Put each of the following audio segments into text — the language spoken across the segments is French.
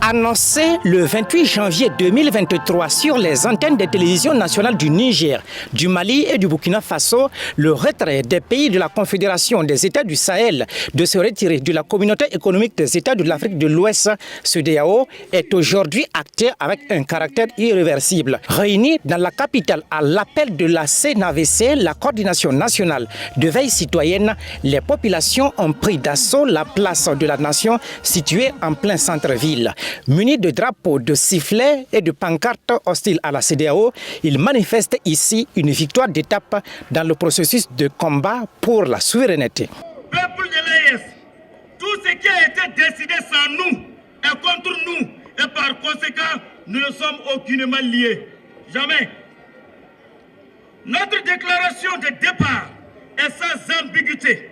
Annoncé le 28 janvier 2023 sur les antennes des télévisions nationales du Niger, du Mali et du Burkina Faso, le retrait des pays de la Confédération des États du Sahel de se retirer de la Communauté économique des États de l'Afrique de l'Ouest, CEDEAO, est aujourd'hui acté avec un caractère irréversible. Réunis dans la capitale à l'appel de la CNAVC, la coordination nationale de veille citoyenne, les populations ont pris d'assaut la place de la nation située en plein centre-ville. Munis de drapeaux, de sifflets et de pancartes hostiles à la CEDEAO, ils manifestent ici une victoire d'étape dans le processus de combat pour la souveraineté. Peuple de l'AES, tout ce qui a été décidé sans nous est contre nous et par conséquent, nous ne sommes aucunement liés. Jamais. Notre déclaration de départ est sans ambiguïté.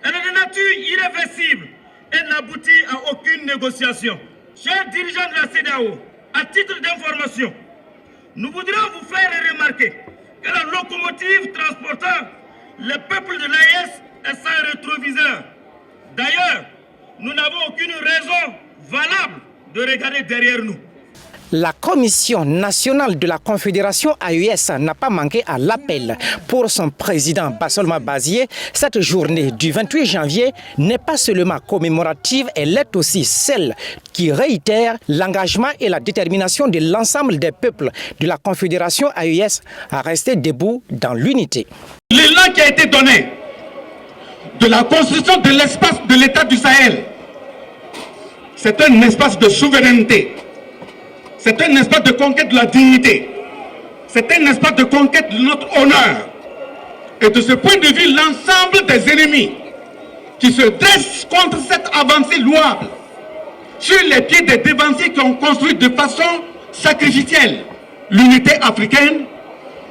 Elle est de nature irréversible et n'aboutit à aucune négociation. Chers dirigeants de la CEDEAO, à titre d'information, nous voudrions vous faire remarquer que la locomotive transportant le peuple de l'AES est sans rétroviseur. D'ailleurs, nous n'avons aucune raison valable de regarder derrière nous. La Commission nationale de la Confédération AES n'a pas manqué à l'appel. Pour son président Bassolma Bazié, cette journée du 28 janvier n'est pas seulement commémorative, elle est aussi celle qui réitère l'engagement et la détermination de l'ensemble des peuples de la Confédération AES à rester debout dans l'unité. L'élan qui a été donné de la construction de l'espace de l'État du Sahel, c'est un espace de souveraineté. C'est un espace de conquête de la dignité. C'est un espace de conquête de notre honneur. Et de ce point de vue, l'ensemble des ennemis qui se dressent contre cette avancée louable sur les pieds des dévanciers qui ont construit de façon sacrificielle l'unité africaine,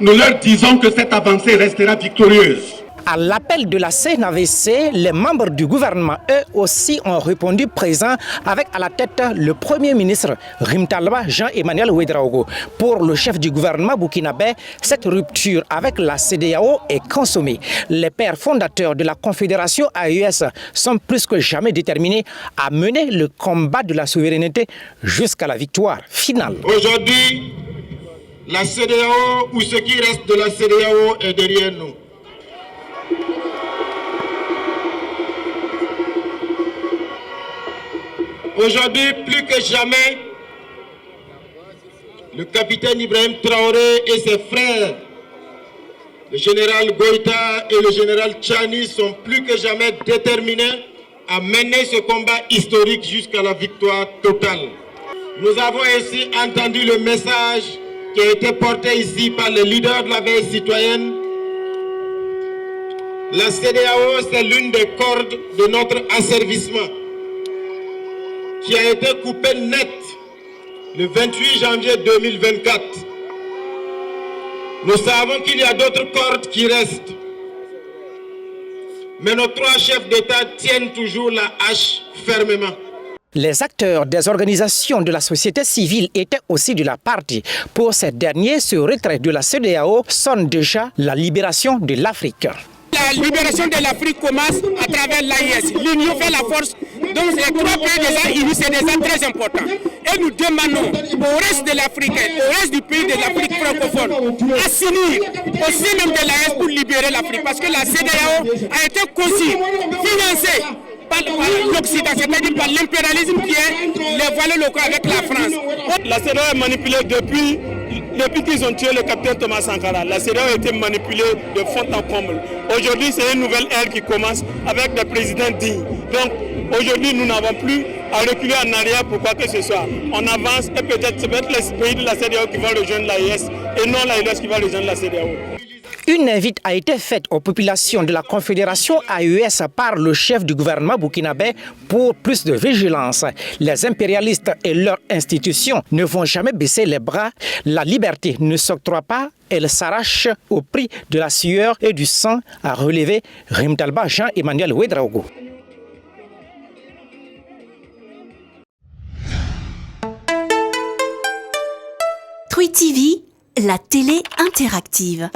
nous leur disons que cette avancée restera victorieuse. À l'appel de la CNAVC, les membres du gouvernement, eux aussi, ont répondu présents avec à la tête le Premier ministre Rimtalba Jean-Emmanuel Ouédraogo. Pour le chef du gouvernement burkinabé, cette rupture avec la CEDEAO est consommée. Les pères fondateurs de la Confédération AES sont plus que jamais déterminés à mener le combat de la souveraineté jusqu'à la victoire finale. Aujourd'hui, la CEDEAO ou ce qui reste de la CEDEAO est derrière nous. Aujourd'hui, plus que jamais, le capitaine Ibrahim Traoré et ses frères, le général Goïta et le général Tchani, sont plus que jamais déterminés à mener ce combat historique jusqu'à la victoire totale. Nous avons ainsi entendu le message qui a été porté ici par les leaders de la veille citoyenne. La CEDEAO, c'est l'une des cordes de notre asservissement, qui a été coupé net le 28 janvier 2024. Nous savons qu'il y a d'autres cordes qui restent. Mais nos trois chefs d'État tiennent toujours la hache fermement. Les acteurs des organisations de la société civile étaient aussi de la partie. Pour ces derniers, ce retrait de la CEDEAO sonne déjà la libération de l'Afrique. La libération de l'Afrique commence à travers l'AES. L'union fait la force. Donc ces trois pays déjà unis, c'est déjà très important. Et nous demandons au reste de l'Afrique, au reste du pays de l'Afrique francophone, à s'unir au sein même de l'AES pour libérer l'Afrique. Parce que la CEDEAO a été conçue, financée par l'Occident, c'est-à-dire par l'impérialisme qui est les voiles locaux avec la France. La CEDEAO est manipulée depuis qu'ils ont tué le capitaine Thomas Sankara. La CEDEAO a été manipulée de fond en comble. Aujourd'hui, c'est une nouvelle ère qui commence avec des présidents dignes. Donc, aujourd'hui, nous n'avons plus à reculer en arrière pour quoi que ce soit. On avance et peut-être c'est les pays de la CEDEAO qui vont rejoindre l'AES et non l'AES qui va rejoindre la CEDEAO. Une invite a été faite aux populations de la Confédération AES par le chef du gouvernement burkinabé pour plus de vigilance. Les impérialistes et leurs institutions ne vont jamais baisser les bras. La liberté ne s'octroie pas, elle s'arrache au prix de la sueur et du sang, a relevé Rimtalba Jean-Emmanuel Ouédraogo. Truy TV, la télé interactive.